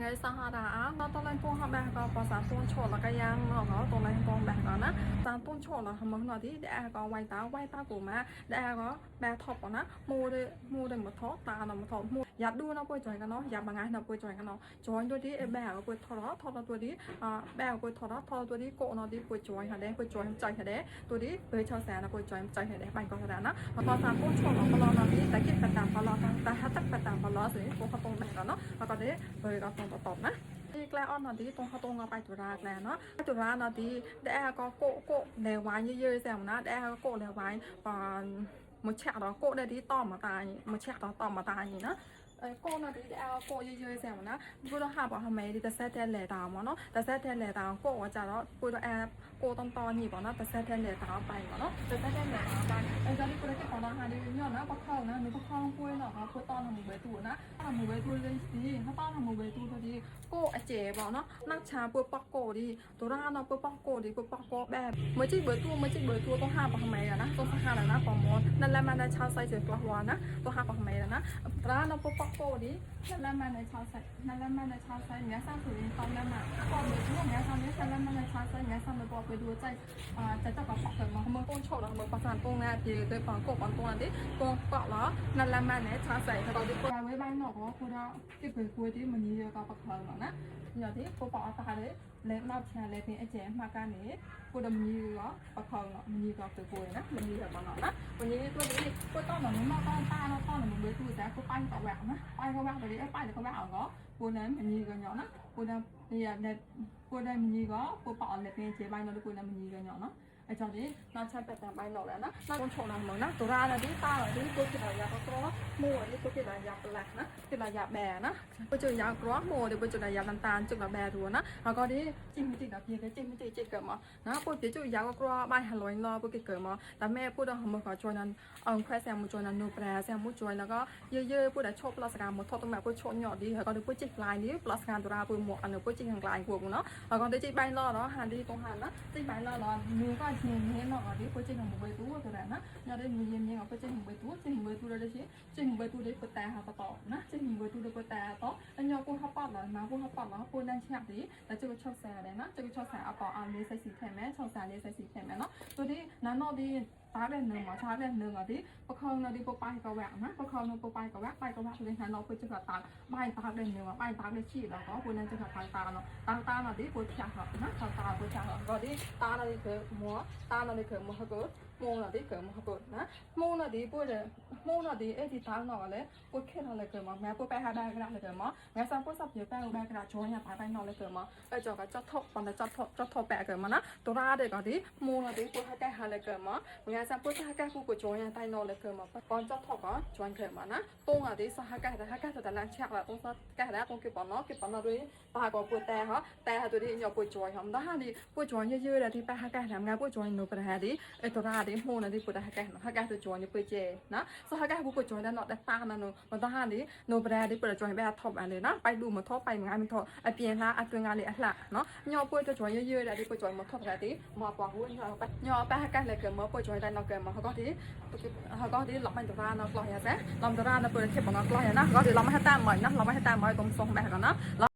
ngày sau họ đã nó tao lên phong họ bè có bỏ sản tôn chổ là cái giang nó có tao lên phong bè có nè sản tôn chổ là hầm nó tí để có quay táo của má để có bè thọp của nó mua đây một thó ta là một thó mua giặt đua nó quay trời cái nó giặt bằng ngày nó quay trời cái nó trời tôi đi bè ở quay thọ đó tôi đi bè quay thọ đó tôi đi cộ nó đi quay trời hả đấy quay trời trời hả đấy tôi đi về cho xe nó quay trời hả đấy bành có hả nó và sản tôn chổ nó đi tại cái tạm phải lo ta hát tắc tạm phải lo rồi cũng không bè đó nó và có đấy về cóตบนะที่แกล้ออนนาทีตรงเขาตรงไปจุฬาแกล้เนาะจุฬานาทีได้ก็โกเลวายเยอะๆแซมนะได้ก็โกเลวายปานมือแฉะเราโกได้ที่ต่อมาตายมือแฉะเราต่อมาตายนี่นะโกนาทีได้ก็โกเยอะๆแซมนะพูดว่าหาบอกทำไมที่จะเซตแทนเหล่ตามเนาะแต่เซตแทนเหล่ตามโกว่าจะเราพูดว่าแอบโกต้องตอนหนีบอกนะแต่เซตแทนเหล่ตามไปเนาะแต่เซตแทนเหล่ตามไปไอ้เจ้าที่พูดได้แค่ของเราหาดีเนี่ยนะปะเข้านะหรือปะเข้าพูดเนาะพูดตอนทำมือเบตูนะทำมือเบตูเลยสิถ้าตอนทำมือเบตูพอดีโกไอเจ๋บอกเนาะนักชาปุ๊บปอกโกดีตัวร้านเนาะปุ๊บปอกโกดีปุ๊บปอกโกแบบเมื่อจี้เบตูต้องห้าปอกทำไมอะนะต้องห้าแล้วนะปอกมดนั่นแหละมันในชาวไซเจอกลาวานะต้องห้าปอกทำไมแล้วนะร้านเนาะปุ๊บปอกโกดีนั่นแหละมันในชาวไซนั่นแหละมันในชาวไซเนี้ยสร้างสุรินทร์ตอนนั้นอะปอกเบตูเนี้ยตอนนี้นั่นแหละมันในชาวไซเนี้ยสร้างไปปอกไปดูใจจะกับปอกเกิดมาเมื่อต้นโชว์เราเมื่อประสานตรงนั้นทีเลยปอกโกปอกตัวนี้ปอกเกาะล้อนั่นแหละมันในชาวไซเขาตอนที่ปอกไว้บ้านนอกเขาพูดว่าที่เผยคุยที่มันมีกับปอกเกิดมานะอย่างที่ปอกตาเลยเล็บนอกแชร์เล็บนี่ไอเจ๋มาการนี้กูดำยีก็ปอกเกิดมันยีก็ตัวคุยนะมันยีแบบนั้นนะวันนี้ตัวนี้กูต้อนหนูมาต้อนตาต้อนหนูเบื่อตัวแต่กูไปต่อแหวกนะไปก็แหวกไปดิไปเดี๋ยวก็แหวกก็กูนั้นมันยีก็เนาะนะกูนั้นเนี่ยเด็ดกูได้มันยีก็กูปอกเล็บนี่เจ๋ไปเนาะกูนั้นมันยีก็เนาะไอ้จอนี้เราใช้แบบแต่งใบหนอกแล้วนะเราคนโฉมหนังนะตัวรานะที่ตาที่ตัวกินอะไรยากร้อมัวที่ตัวกินอะไรยากแหลกนะกินอะไรยากแบนะไปเจอยากร้อมัวเดี๋ยวไปเจอยากน้ำตาลจุกระแบรัวนะแล้วก็ที่จิ้มไม่ติดนะพี่ก็จิ้มไม่ติดเกิดมานะพวกที่จุยากร้อใบหันลอยรอพวกเกิดมาแต่แม่พูดว่าหมอขอจอยนั้นแควแซมมุจอยนั้นนูแปรแซมมุจอยแล้วก็เยอะๆพูดแต่ชอบปลาสกามหมดทอดตรงแบบพูดชนหยอดดีแล้วก็ดูพูดจิกลายนี้ปลาสกามตัวราพูดหมวกอันนี้พูดจิกทางลายพวกเนาะแล้วก็ได้จิกใบรอเนาะหันดีตรงหันนะจิกใบรอมือก็เชียงเห็นเนาะđi cô chơi hàng một bầy tú rồi đấy nè giờ đây người dân nghe cô chơi hàng bầy tú đây đấy chứ chơi hàng bầy tú đấy cô tè hàng tỏ nè chơi hàng bầy tú đấy cô tè tỏ anh nhau cô hấp bọt là mà cô hấp bọt là cô đang chạm tí là chơi cho xe đấy nè chơi cho xe à bỏ à lấy xe xì thèm mẹ cho xe lấy xe xì thèm mẹ nó tôi đi nó đi tá lên nương mà tá lên nương ở đi bác không nó đi bác bay cầu vẹn nè bác không nó bác bay cầu vẹn lên hàng nó cô chơi cả tàng bay tá lên nương mà bay tá lên chỉ là có cô nên chơi cả tàng ta nó đi cô chả hợp nè ta cô chả hợp rồi đi ta nó đi khởi múa ta nó đi khởi múa hấp mông là đi khởi múa hấp nè mông là đi cô để mông là đi ấy thì ta nó lấy cô kết nó lấy khởi mà mẹ cô bay hai bay cái nào lấy khởi mà ngày sau cô sắp giờ bay bay cái nào cho nhà bay nó lấy khởi mà bây giờ cái chót thọc còn là chót thọc bẹ khởi mà nèตัวราเด็กก็ดีมงเราดีกูให้แกหาเลยเกิดมาไงซะพูดให้แกกูจอยใต้นอนเลยเกิดมาก่อนจะถอดก็จอยเกิดมานะตรงอ่ะดีสหแกแต่ละเช็คละตรงแกแล้วตรงเก็บปอนเนาะด้วยตาก็ปวดแต่ตัวนี้อย่าปวดจอยทำได้ดีปวดจอยเยอะๆเลยที่ไปให้แกทำงานปวดจอยหนูไปหาดีไอตัวราดีมงเราดีปวดให้แกตัวจอยนี่ปวดเจนะสหแกกูปวดจอยได้เนาะได้ตานะหนูมันต้องหาดีหนูไปหาดีปวดจอยแบบถอดอะไรนะไปดูมันถอดไปงานมันถอดไอเปลี่ยนละไอตัวงานเลยละเนาะย่อปวดจอยเยอะๆเลยดีปวดจอยมันถอดอะไรดีมาปองหุ้นเราไปย่อไปให้แกเลยเกิดมาปวดจอยได้เราเกิดมาเขาก็ที่หลับมันตัวราเนาะกลอยใช่ไหมลำตัวราเนาะเปิดเข็บของเรากลอยนะก็เดี๋ยวเราไม่ให้ตามใหม่นะเราไม่ให้ตามใหม่ตรงทรงแบบกันนะ